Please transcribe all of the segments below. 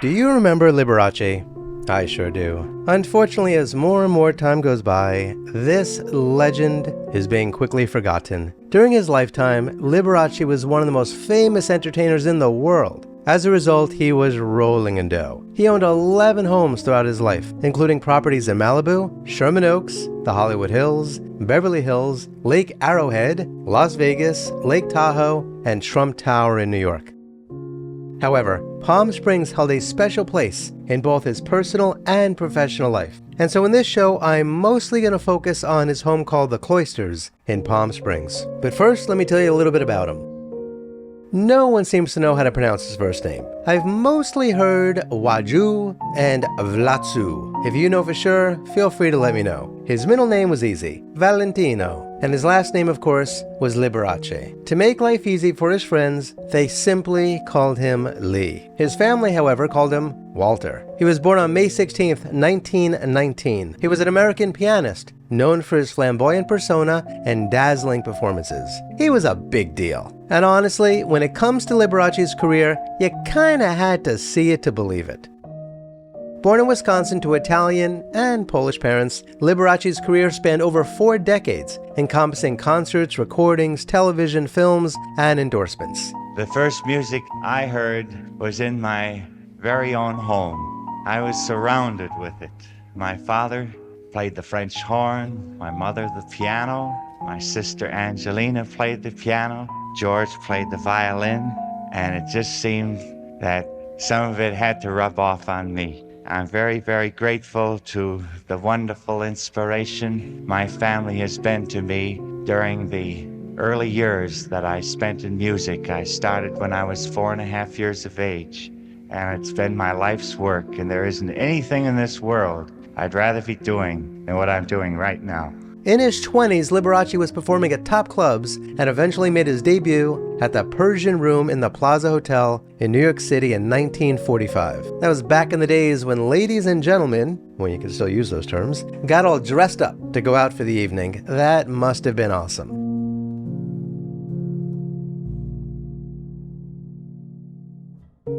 Do you remember Liberace? I sure do. Unfortunately, as more and more time goes by, this legend is being quickly forgotten. During his lifetime, Liberace was one of the most famous entertainers in the world. As a result, he was rolling in dough. He owned 11 homes throughout his life, including properties in Malibu, Sherman Oaks, the Hollywood Hills, Beverly Hills, Lake Arrowhead, Las Vegas, Lake Tahoe, and Trump Tower in New York. However, Palm Springs held a special place in both his personal and professional life. And so in this show, I'm mostly going to focus on his home called the Cloysters in Palm Springs. But first, let me tell you a little bit about him. No one seems to know how to pronounce his first name. I've mostly heard Waju and Vlatsu. If you know for sure, feel free to let me know. His middle name was easy, Valentino, and his last name, of course, was Liberace. To make life easy for his friends, they simply called him Lee. His family, however, called him Walter. He was born on May 16th, 1919. He was an American pianist, known for his flamboyant persona and dazzling performances. He was a big deal. And honestly, when it comes to Liberace's career, you kinda had to see it to believe it. Born in Wisconsin to Italian and Polish parents, Liberace's career spanned over 4 decades, encompassing concerts, recordings, television, films, and endorsements. The first music I heard was in my very own home. I was surrounded with it. My father played the French horn, my mother the piano, my sister Angelina played the piano, George played the violin, and it just seemed that some of it had to rub off on me. I'm very, very grateful to the wonderful inspiration my family has been to me during the early years that I spent in music. I started when I was 4.5 years of age, and it's been my life's work, and there isn't anything in this world I'd rather be doing than what I'm doing right now. In his 20s, Liberace was performing at top clubs and eventually made his debut at the Persian Room in the Plaza Hotel in New York City in 1945. That was back in the days when ladies and gentlemen, when you could still use those terms, got all dressed up to go out for the evening. That must have been awesome.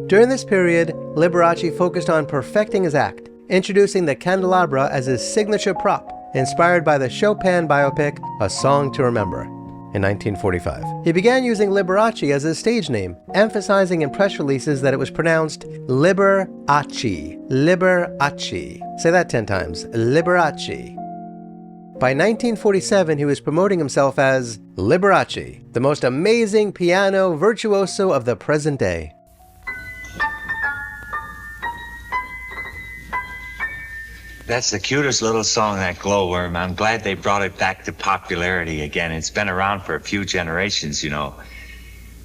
During this period, Liberace focused on perfecting his act, introducing the candelabra as his signature prop, inspired by the Chopin biopic, A Song to Remember, in 1945. He began using Liberace as his stage name, emphasizing in press releases that it was pronounced Liberace. Liberace. Say that 10 times. Liberace. By 1947, he was promoting himself as Liberace, the most amazing piano virtuoso of the present day. That's the cutest little song, that Glowworm. I'm glad they brought it back to popularity again. It's been around for a few generations, you know.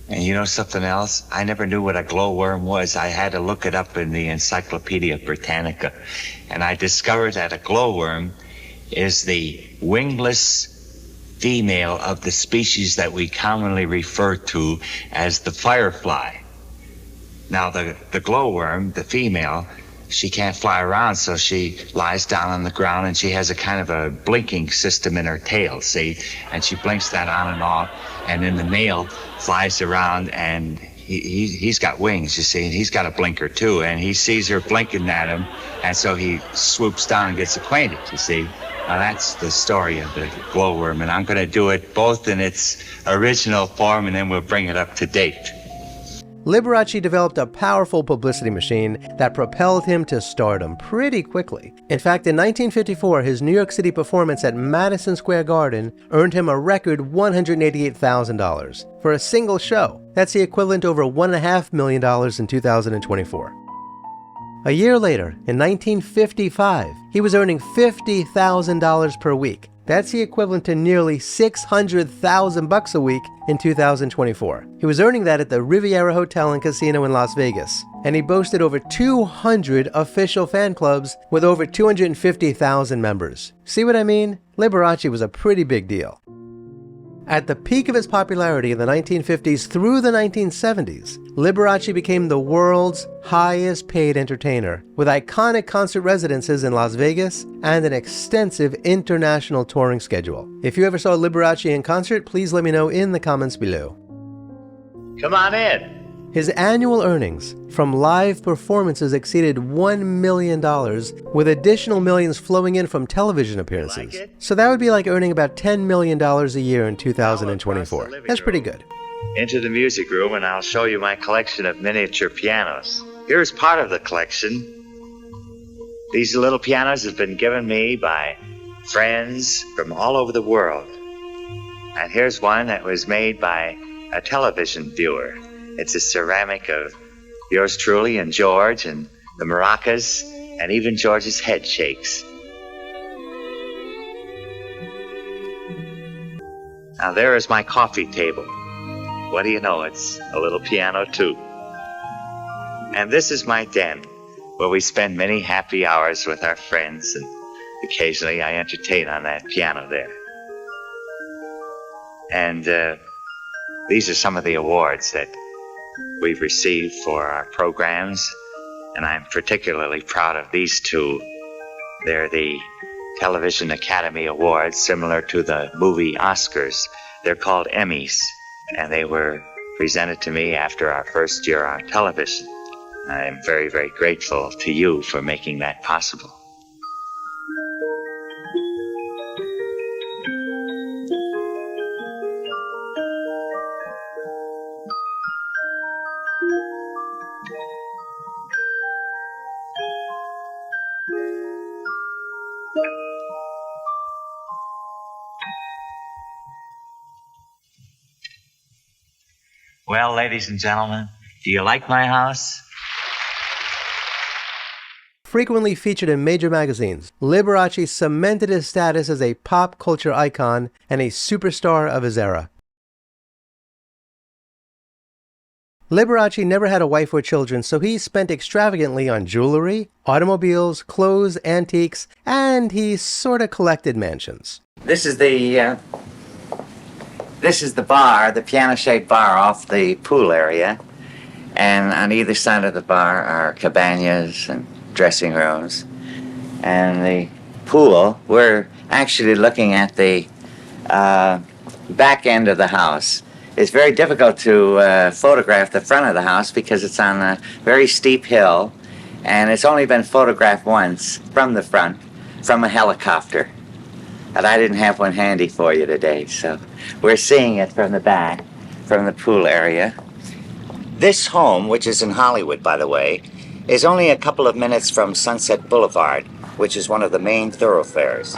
And you know something else? I never knew what a glowworm was. I had to look it up in the Encyclopedia Britannica. And I discovered that a glowworm is the wingless female of the species that we commonly refer to as the firefly. Now, the glowworm, the female, she can't fly around, so she lies down on the ground, and she has a kind of a blinking system in her tail, see? And she blinks that on and off, and then the male flies around, and he's got wings, you see, and he's got a blinker too, and he sees her blinking at him, and so he swoops down and gets acquainted, you see? Now, that's the story of the glowworm, and I'm going to do it both in its original form, and then we'll bring it up to date. Liberace developed a powerful publicity machine that propelled him to stardom pretty quickly. In fact, in 1954, his New York City performance at Madison Square Garden earned him a record $188,000 for a single show. That's the equivalent to over $1.5 million in 2024. A year later, in 1955, he was earning $50,000 per week. That's the equivalent to nearly $600,000 a week in 2024. He was earning that at the Riviera Hotel and Casino in Las Vegas, and he boasted over 200 official fan clubs with over 250,000 members. See what I mean? Liberace was a pretty big deal. At the peak of his popularity in the 1950s through the 1970s, Liberace became the world's highest paid entertainer, with iconic concert residences in Las Vegas and an extensive international touring schedule. If you ever saw Liberace in concert, please let me know in the comments below. Come on in. His annual earnings from live performances exceeded $1 million, with additional millions flowing in from television appearances. So that would be like earning about $10 million a year in 2024. That's pretty good. Into the music room, and I'll show you my collection of miniature pianos. Here's part of the collection. These little pianos have been given me by friends from all over the world. And here's one that was made by a television viewer. It's a ceramic of yours truly and George and the maracas, and even George's head shakes. Now there is my coffee table. What do you know, it's a little piano too. And this is my den, where we spend many happy hours with our friends, and occasionally I entertain on that piano there. And these are some of the awards that we've received for our programs, and I'm particularly proud of these two. They're the Television Academy Awards, similar to the movie Oscars. They're called Emmys, and they were presented to me after our first year on television. I'm very, very grateful to you for making that possible. Well, ladies and gentlemen, do you like my house? Frequently featured in major magazines, Liberace cemented his status as a pop culture icon and a superstar of his era. Liberace never had a wife or children, so he spent extravagantly on jewelry, automobiles, clothes, antiques, and he sort of collected mansions. This is the bar, the piano-shaped bar off the pool area. And on either side of the bar are cabanas and dressing rooms. And the pool, we're actually looking at the back end of the house. It's very difficult to photograph the front of the house because it's on a very steep hill, and it's only been photographed once from the front, from a helicopter. But I didn't have one handy for you today, so we're seeing it from the back, from the pool area. This home, which is in Hollywood, by the way, is only a couple of minutes from Sunset Boulevard, which is one of the main thoroughfares.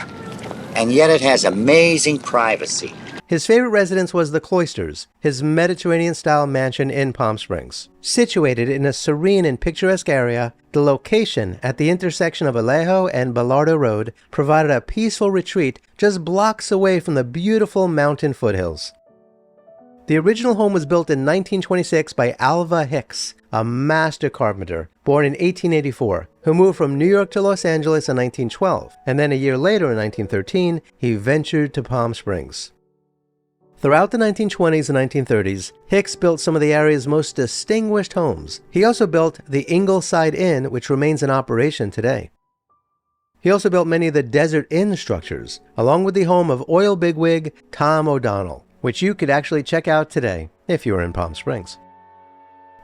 And yet it has amazing privacy. His favorite residence was the Cloysters, his Mediterranean-style mansion in Palm Springs. Situated in a serene and picturesque area, the location at the intersection of Alejo and Ballardo Road provided a peaceful retreat just blocks away from the beautiful mountain foothills. The original home was built in 1926 by Alva Hicks, a master carpenter, born in 1884, who moved from New York to Los Angeles in 1912, and then a year later in 1913, he ventured to Palm Springs. Throughout the 1920s and 1930s, Hicks built some of the area's most distinguished homes. He also built the Ingleside Inn, which remains in operation today. He also built many of the Desert Inn structures, along with the home of oil bigwig Tom O'Donnell, which you could actually check out today if you were in Palm Springs.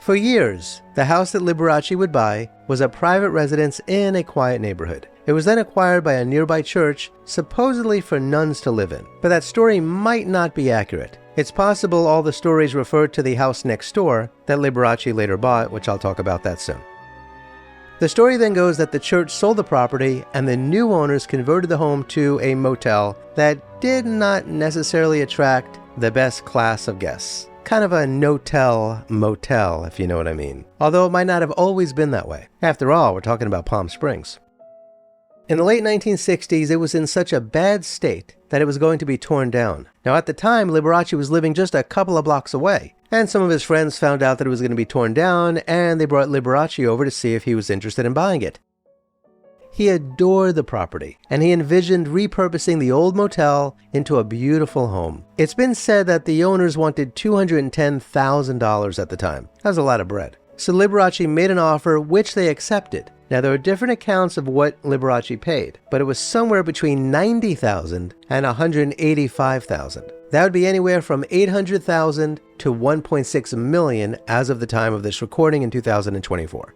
For years, the house that Liberace would buy was a private residence in a quiet neighborhood. It was then acquired by a nearby church, supposedly for nuns to live in. But that story might not be accurate. It's possible all the stories referred to the house next door that Liberace later bought, which I'll talk about that soon. The story then goes that the church sold the property and the new owners converted the home to a motel that did not necessarily attract the best class of guests. Kind of a no-tell motel, if you know what I mean. Although it might not have always been that way. After all, we're talking about Palm Springs. In the late 1960s, it was in such a bad state that it was going to be torn down. Now at the time, Liberace was living just a couple of blocks away, and some of his friends found out that it was going to be torn down, and they brought Liberace over to see if he was interested in buying it. He adored the property, and he envisioned repurposing the old motel into a beautiful home. It's been said that the owners wanted $210,000 at the time. That was a lot of bread. So Liberace made an offer which they accepted. Now there are different accounts of what Liberace paid, but it was somewhere between $90,000 and $185,000. That would be anywhere from $800,000 to $1.6 million as of the time of this recording in 2024.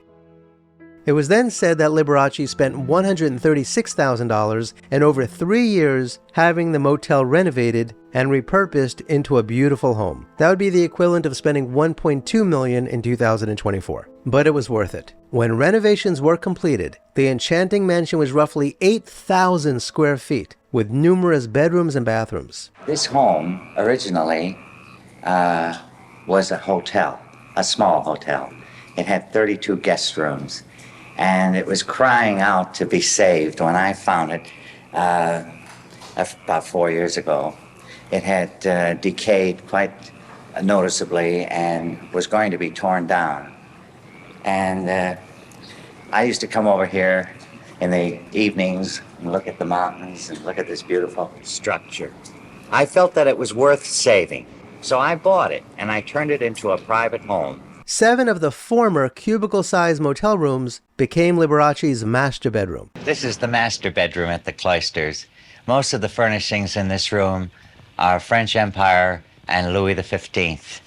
It was then said that Liberace spent $136,000 in over 3 years having the motel renovated and repurposed into a beautiful home. That would be the equivalent of spending $1.2 million in 2024. But it was worth it. When renovations were completed, the enchanting mansion was roughly 8,000 square feet with numerous bedrooms and bathrooms. This home originally was a hotel, a small hotel. It had 32 guest rooms, and it was crying out to be saved when I found it about 4 years ago. It had decayed quite noticeably and was going to be torn down. And I used to come over here in the evenings and look at the mountains and look at this beautiful structure. I felt that it was worth saving, so I bought it and I turned it into a private home. 7 of the former cubicle-sized motel rooms became Liberace's master bedroom. This is the master bedroom at the Cloysters. Most of the furnishings in this room are French Empire and Louis XV.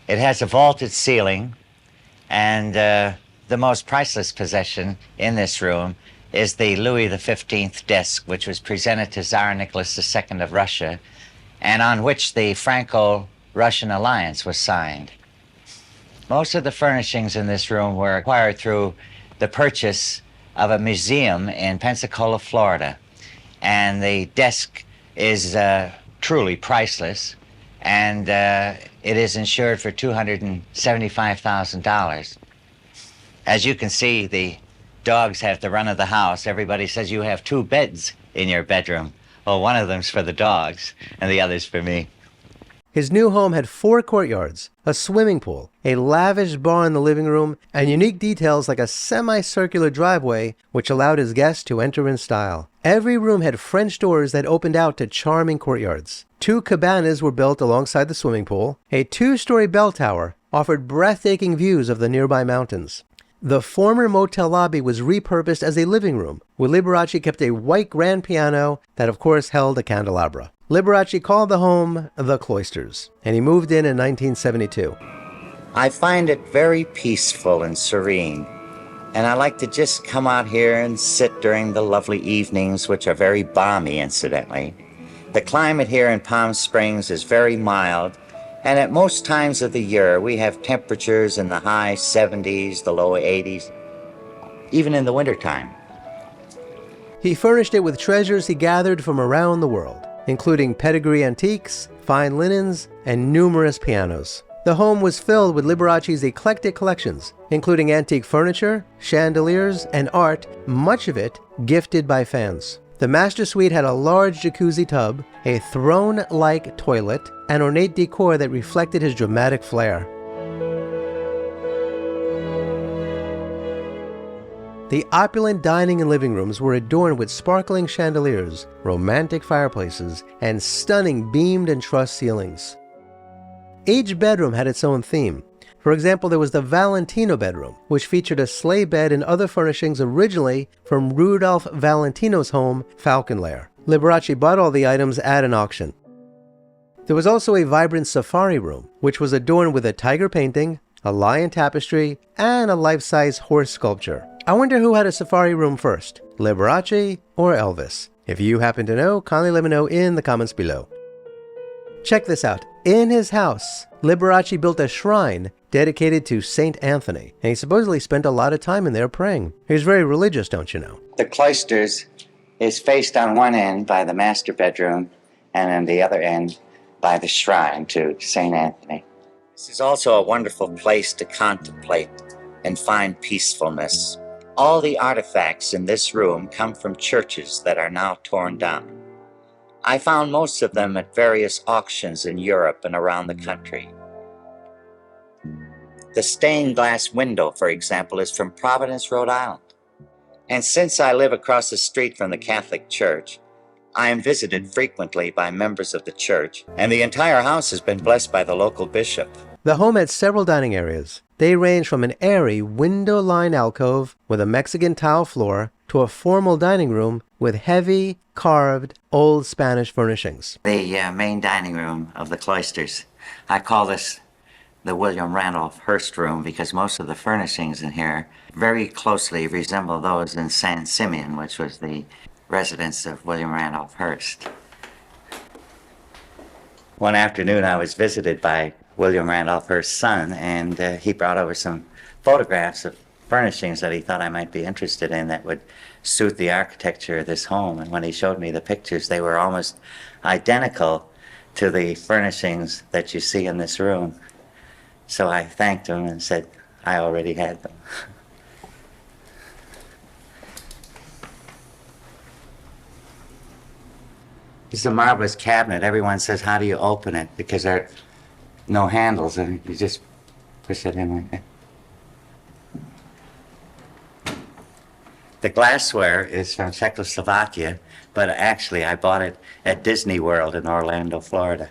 It has a vaulted ceiling, and the most priceless possession in this room is the Louis XV desk, which was presented to Tsar Nicholas II of Russia, and on which the Franco-Russian alliance was signed. Most of the furnishings in this room were acquired through the purchase of a museum in Pensacola, Florida, and the desk is truly priceless, and it is insured for $275,000. As you can see, the dogs have the run of the house. Everybody says you have 2 beds in your bedroom. Well, one of them's for the dogs, and the other's for me. His new home had 4 courtyards, a swimming pool, a lavish bar in the living room, and unique details like a semicircular driveway which allowed his guests to enter in style. Every room had French doors that opened out to charming courtyards. 2 cabanas were built alongside the swimming pool. A 2-story bell tower offered breathtaking views of the nearby mountains. The former motel lobby was repurposed as a living room, where Liberace kept a white grand piano that of course held a candelabra. Liberace called the home the Cloysters, and he moved in 1972. I find it very peaceful and serene, and I like to just come out here and sit during the lovely evenings, which are very balmy, incidentally. The climate here in Palm Springs is very mild, and at most times of the year we have temperatures in the high 70s, the low 80s, even in the wintertime. He furnished it with treasures he gathered from around the world, including pedigree antiques, fine linens, and numerous pianos. The home was filled with Liberace's eclectic collections, including antique furniture, chandeliers, and art, much of it gifted by fans. The master suite had a large jacuzzi tub, a throne-like toilet, and ornate decor that reflected his dramatic flair. The opulent dining and living rooms were adorned with sparkling chandeliers, romantic fireplaces, and stunning beamed and truss ceilings. Each bedroom had its own theme. For example, there was the Valentino bedroom, which featured a sleigh bed and other furnishings originally from Rudolph Valentino's home, Falcon Lair. Liberace bought all the items at an auction. There was also a vibrant safari room, which was adorned with a tiger painting, a lion tapestry, and a life-size horse sculpture. I wonder who had a safari room first, Liberace or Elvis? If you happen to know, kindly let me know in the comments below. Check this out. In his house, Liberace built a shrine dedicated to Saint Anthony, and he supposedly spent a lot of time in there praying. He was very religious, don't you know? The Cloysters is faced on one end by the master bedroom and on the other end by the shrine to Saint Anthony. This is also a wonderful place to contemplate and find peacefulness. All the artifacts in this room come from churches that are now torn down. I found most of them at various auctions in Europe and around the country. The stained glass window, for example, is from Providence, Rhode Island. And since I live across the street from the Catholic Church, I am visited frequently by members of the church, and the entire house has been blessed by the local bishop. The home had several dining areas. They range from an airy window-lined alcove with a Mexican tile floor to a formal dining room with heavy, carved, old Spanish furnishings. The main dining room of the Cloysters. I call this the William Randolph Hearst room because most of the furnishings in here very closely resemble those in San Simeon, which was the residence of William Randolph Hearst. One afternoon I was visited by William Randolph Hearst's son, and he brought over some photographs of furnishings that he thought I might be interested in that would suit the architecture of this home. And when he showed me the pictures, they were almost identical to the furnishings that you see in this room. So I thanked him and said I already had them. It's a marvelous cabinet. Everyone says, how do you open it? Because there are no handles, and you just push it in like that. The glassware is from Czechoslovakia, but actually I bought it at Disney World in Orlando, Florida.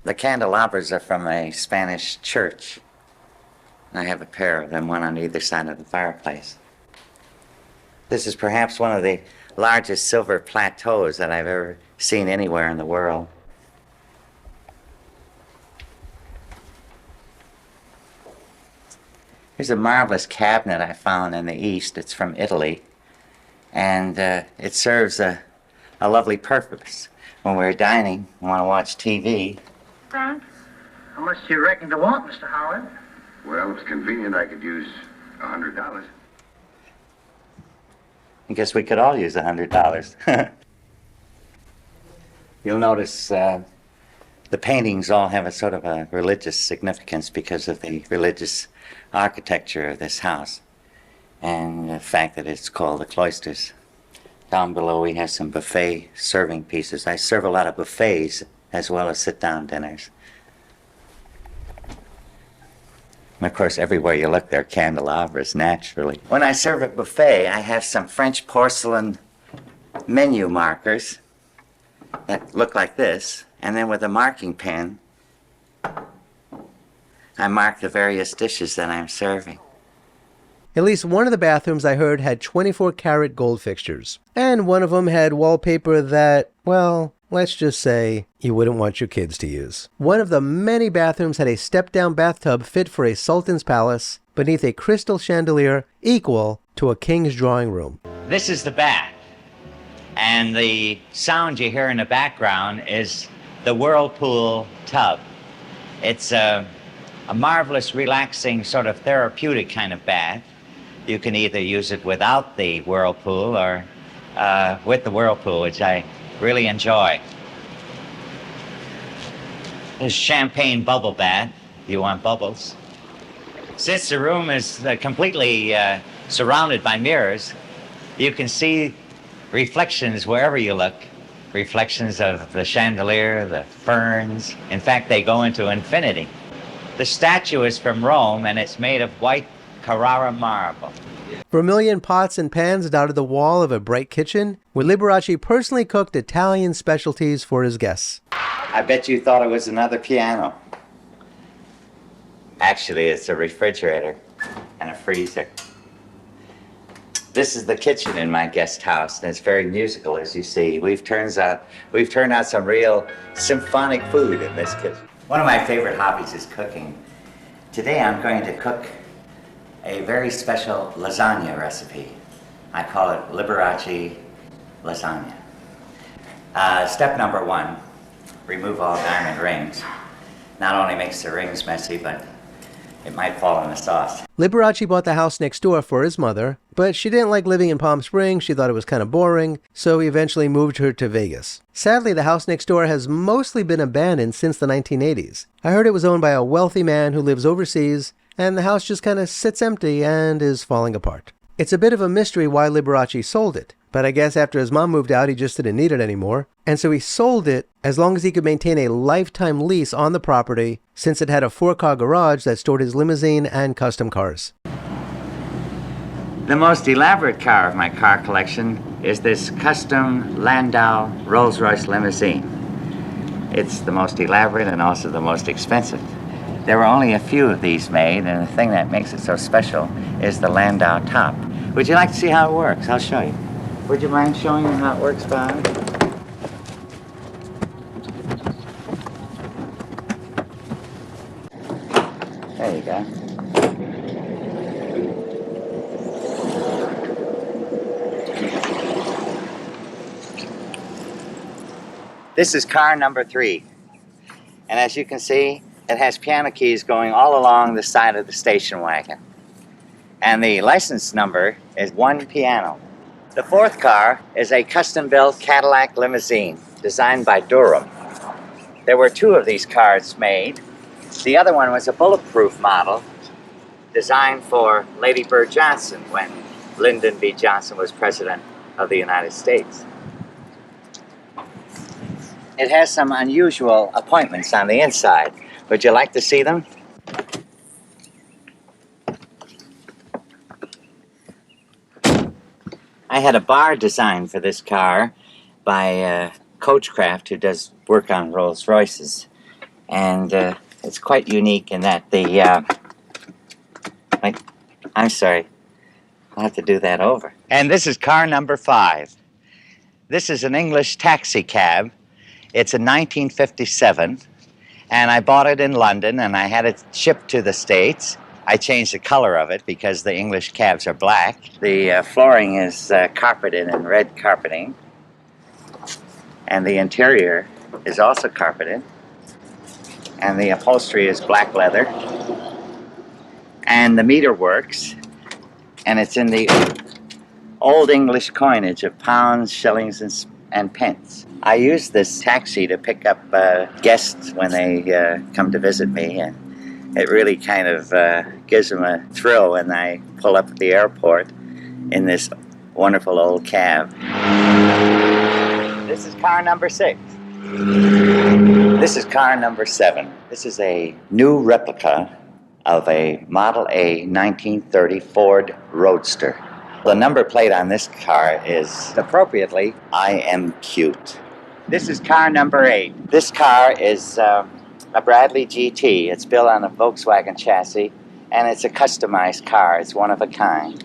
The candelabras are from a Spanish church. I have a pair of them, one on either side of the fireplace. This is perhaps one of the largest silver plateaus that I've ever seen anywhere in the world. Here's a marvelous cabinet I found in the East. It's from Italy, and it serves a lovely purpose. When we're dining and want to watch TV. Frank, how much do you reckon to want, Mr. Howard? Well, if it's convenient, I could use $100. I guess we could all use $100. You'll notice the paintings all have a sort of a religious significance because of the religious architecture of this house and the fact that it's called the Cloysters. Down below we have some buffet serving pieces. I serve a lot of buffets as well as sit-down dinners. And of course, everywhere you look, there are candelabras, naturally. When I serve a buffet, I have some French porcelain menu markers that look like this, and then with a marking pen, I mark the various dishes that I'm serving. At least one of the bathrooms I heard had 24-karat gold fixtures, and one of them had wallpaper that, well, let's just say you wouldn't want your kids to use. One of the many bathrooms had a step-down bathtub fit for a sultan's palace beneath a crystal chandelier equal to a king's drawing room. This is the bath, and the sound you hear in the background is the whirlpool tub. It's a marvelous, relaxing, sort of therapeutic kind of bath. You can either use it without the whirlpool or with the whirlpool, which I really enjoy. There's champagne bubble bath, if you want bubbles. Since the room is completely surrounded by mirrors, you can see reflections wherever you look. Reflections of the chandelier, the ferns. In fact, they go into infinity. The statue is from Rome, and it's made of white Carrara marble. Vermilion pots and pans dotted the wall of a bright kitchen, where Liberace personally cooked Italian specialties for his guests. I bet you thought it was another piano. Actually, it's a refrigerator and a freezer. This is the kitchen in my guest house, and it's very musical, as you see. We've turned out some real symphonic food in this kitchen. One of my favorite hobbies is cooking. Today I'm going to cook a very special lasagna recipe. I call it Liberace lasagna. Step number 1, remove all diamond rings. Not only makes the rings messy, but it might fall in the sauce. Liberace bought the house next door for his mother, but she didn't like living in Palm Springs. She thought it was kind of boring, so he eventually moved her to Vegas. Sadly, the house next door has mostly been abandoned since the 1980s. I heard it was owned by a wealthy man who lives overseas, and the house just kind of sits empty and is falling apart. It's a bit of a mystery why Liberace sold it, but I guess after his mom moved out, he just didn't need it anymore, and so he sold it as long as he could maintain a lifetime lease on the property, since it had a 4-car garage that stored his limousine and custom cars. The most elaborate car of my car collection is this custom Landau Rolls-Royce limousine. It's the most elaborate and also the most expensive. There were only a few of these made, and the thing that makes it so special is the Landau top. Would you like to see how it works? I'll show you. Would you mind showing me how it works, Bob? There you go. This is car number 3. And as you can see, it has piano keys going all along the side of the station wagon. And the license number is 1 piano. The 4th car is a custom-built Cadillac limousine designed by Durham. There were 2 of these cars made. The other one was a bulletproof model designed for Lady Bird Johnson when Lyndon B. Johnson was President of the United States. It has some unusual appointments on the inside. Would you like to see them? I had a bar designed for this car by Coachcraft, who does work on Rolls Royces. And it's quite unique in that I'm sorry, I'll have to do that over. And this is car number 5. This is an English taxi cab. It's a 1957, and I bought it in London, and I had it shipped to the States. I changed the color of it because the English cabs are black. The flooring is carpeted in red carpeting, and the interior is also carpeted, and the upholstery is black leather, and the meter works, and it's in the old English coinage of pounds, shillings, and pence. I use this taxi to pick up guests when they come to visit me, and it really kind of gives them a thrill when I pull up at the airport in this wonderful old cab. This is car number 6. This is car number 7. This is a new replica of a Model A 1930 Ford Roadster. The number plate on this car is, appropriately, I am cute. This is car number 8. This car is a Bradley GT. It's built on a Volkswagen chassis, and it's a customized car. It's one of a kind.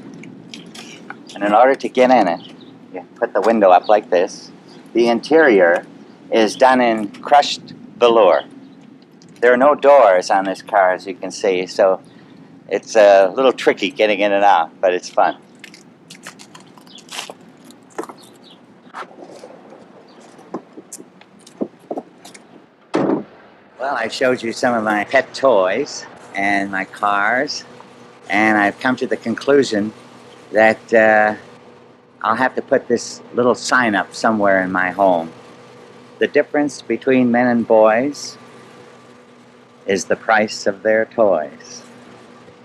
And in order to get in it, you put the window up like this. The interior is done in crushed velour. There are no doors on this car, as you can see, so it's a little tricky getting in and out, but it's fun. Well, I showed you some of my pet toys and my cars, and I've come to the conclusion that I'll have to put this little sign up somewhere in my home. The difference between men and boys is the price of their toys.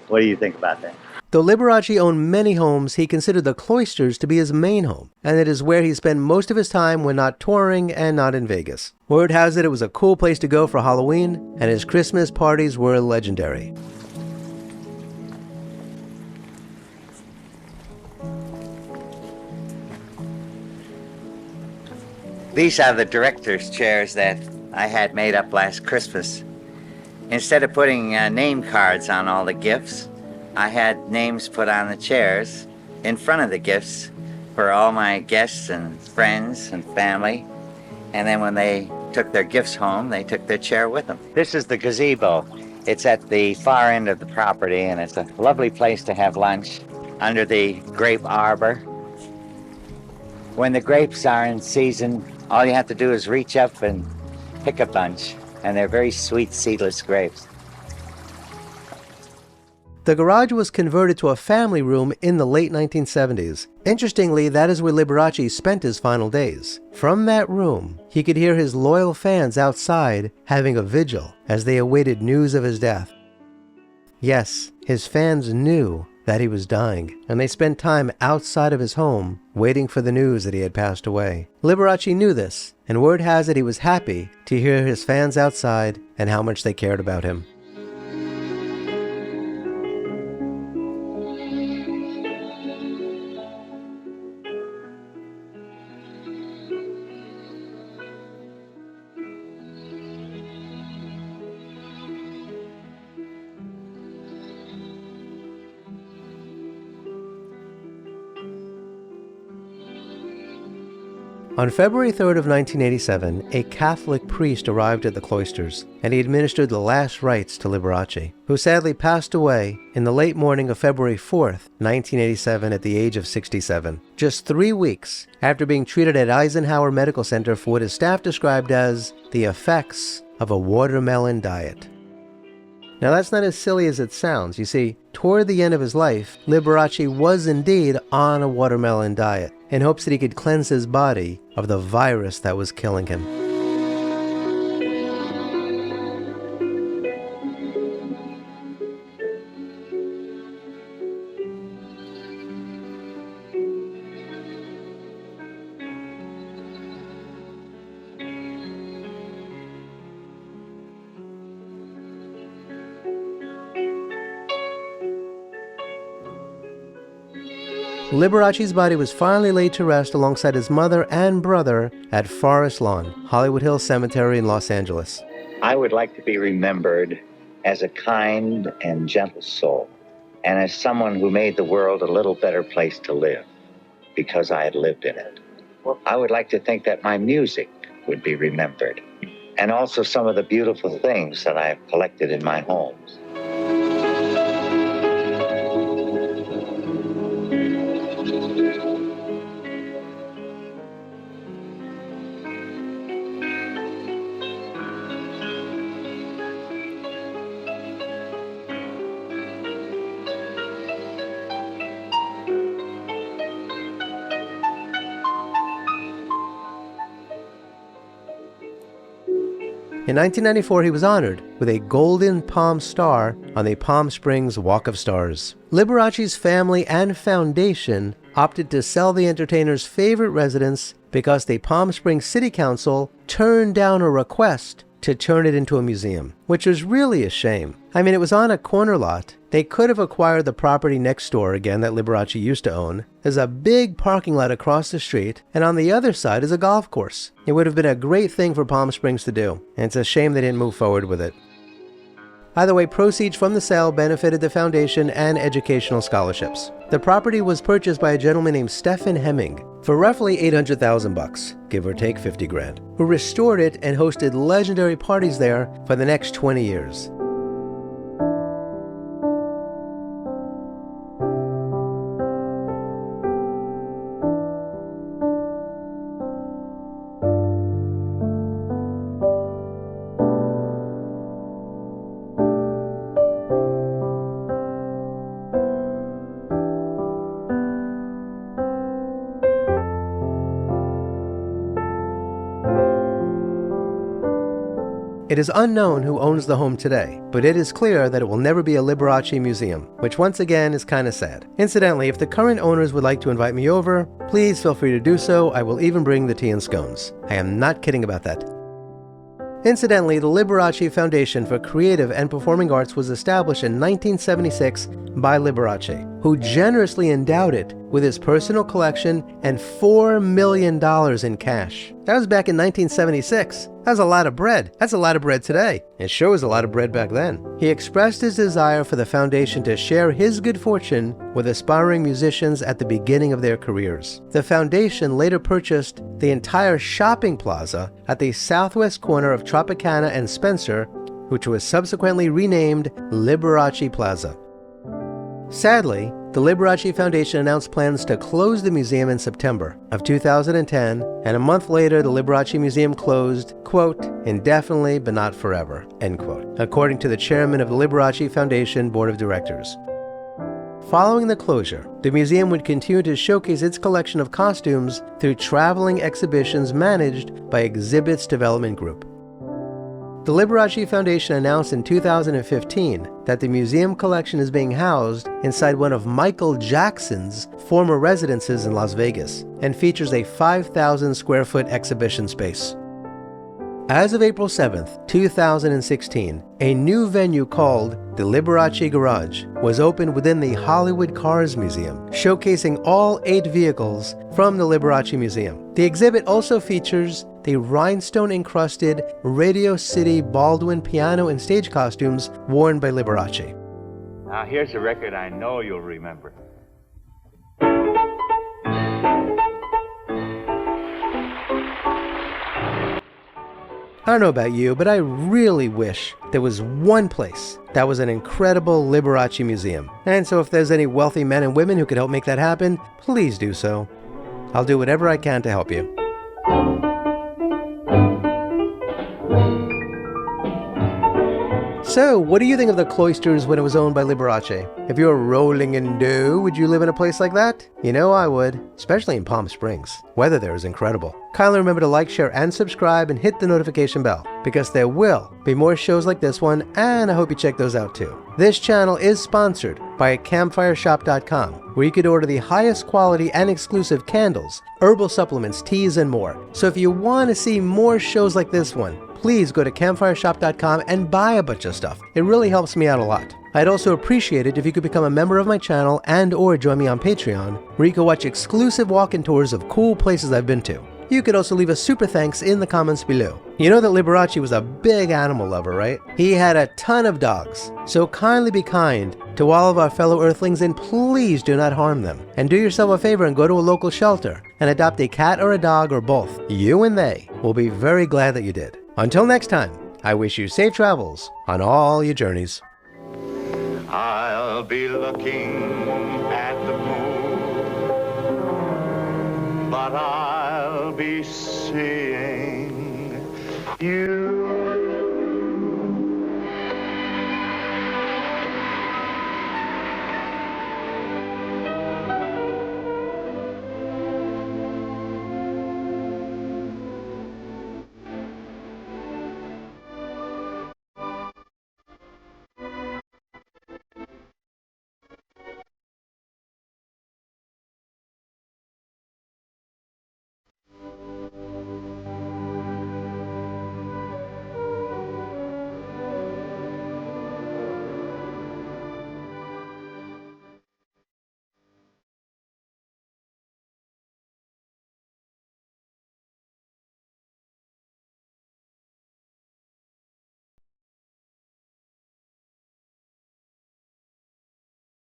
What do you think about that? Though Liberace owned many homes, he considered the Cloysters to be his main home, and it is where he spent most of his time when not touring and not in Vegas. Word has it was a cool place to go for Halloween, and his Christmas parties were legendary. These are the director's chairs that I had made up last Christmas. Instead of putting name cards on all the gifts, I had names put on the chairs in front of the gifts for all my guests and friends and family. And then when they took their gifts home, they took their chair with them. This is the gazebo. It's at the far end of the property, and it's a lovely place to have lunch under the grape arbor. When the grapes are in season, all you have to do is reach up and pick a bunch, and they're very sweet, seedless grapes. The garage was converted to a family room in the late 1970s. Interestingly, that is where Liberace spent his final days. From that room, he could hear his loyal fans outside having a vigil as they awaited news of his death. Yes, his fans knew that he was dying, and they spent time outside of his home waiting for the news that he had passed away. Liberace knew this, and word has it he was happy to hear his fans outside and how much they cared about him. On February 3rd of 1987, a Catholic priest arrived at the Cloysters, and he administered the last rites to Liberace, who sadly passed away in the late morning of February 4th, 1987 at the age of 67, just 3 weeks after being treated at Eisenhower Medical Center for what his staff described as the effects of a watermelon diet. Now that's not as silly as it sounds. You see, toward the end of his life, Liberace was indeed on a watermelon diet in hopes that he could cleanse his body of the virus that was killing him. Liberace's body was finally laid to rest alongside his mother and brother at Forest Lawn, Hollywood Hills Cemetery in Los Angeles. I would like to be remembered as a kind and gentle soul, and as someone who made the world a little better place to live because I had lived in it. I would like to think that my music would be remembered, and also some of the beautiful things that I have collected in my homes. In 1994, he was honored with a Golden Palm Star on the Palm Springs Walk of Stars. Liberace's family and foundation opted to sell the entertainer's favorite residence because the Palm Springs City Council turned down a request to turn it into a museum, which was really a shame. I mean, it was on a corner lot. They could have acquired the property next door again that Liberace used to own. There's a big parking lot across the street, and on the other side is a golf course. It would have been a great thing for Palm Springs to do, and it's a shame they didn't move forward with it. Either way, proceeds from the sale benefited the foundation and educational scholarships. The property was purchased by a gentleman named Stephen Hemming for roughly $800,000, give or take 50 grand, who restored it and hosted legendary parties there for the next 20 years. It is unknown who owns the home today, but it is clear that it will never be a Liberace museum, which once again is kinda sad. Incidentally, if the current owners would like to invite me over, please feel free to do so. I will even bring the tea and scones. I am not kidding about that. Incidentally, the Liberace Foundation for Creative and Performing Arts was established in 1976 by Liberace, who generously endowed it with his personal collection and $4 million in cash. That was back in 1976. That's a lot of bread. That's a lot of bread today. It sure was a lot of bread back then. He expressed his desire for the foundation to share his good fortune with aspiring musicians at the beginning of their careers. The foundation later purchased the entire shopping plaza at the southwest corner of Tropicana and Spencer, which was subsequently renamed Liberace Plaza. Sadly, the Liberace Foundation announced plans to close the museum in September of 2010, and a month later the Liberace Museum closed, quote, indefinitely but not forever, end quote, according to the chairman of the Liberace Foundation Board of Directors. Following the closure, the museum would continue to showcase its collection of costumes through traveling exhibitions managed by Exhibits Development Group. The Liberace Foundation announced in 2015 that the museum collection is being housed inside one of Michael Jackson's former residences in Las Vegas and features a 5,000 square foot exhibition space. As of April 7th, 2016, a new venue called the Liberace Garage was opened within the Hollywood Cars Museum, showcasing all 8 vehicles from the Liberace Museum. The exhibit also features the rhinestone-encrusted Radio City Baldwin piano and stage costumes worn by Liberace. Now here's a record I know you'll remember. I don't know about you, but I really wish there was one place that was an incredible Liberace museum. And so if there's any wealthy men and women who could help make that happen, please do so. I'll do whatever I can to help you. So, what do you think of the Cloysters when it was owned by Liberace? If you were rolling in dough, would you live in a place like that? You know I would, especially in Palm Springs. Weather there is incredible. Kindly remember to like, share, and subscribe, and hit the notification bell, because there will be more shows like this one, and I hope you check those out too. This channel is sponsored by campfireshop.com, where you could order the highest quality and exclusive candles, herbal supplements, teas, and more. So if you want to see more shows like this one, please go to campfireshop.com and buy a bunch of stuff. It really helps me out a lot. I'd also appreciate it if you could become a member of my channel and or join me on Patreon, where you can watch exclusive walk-in tours of cool places I've been to. You could also leave a super thanks in the comments below. You know that Liberace was a big animal lover, right? He had a ton of dogs. So kindly be kind to all of our fellow earthlings and please do not harm them. And do yourself a favor and go to a local shelter and adopt a cat or a dog or both. You and they will be very glad that you did. Until next time, I wish you safe travels on all your journeys. I'll be looking at the moon, but I'll be seeing you.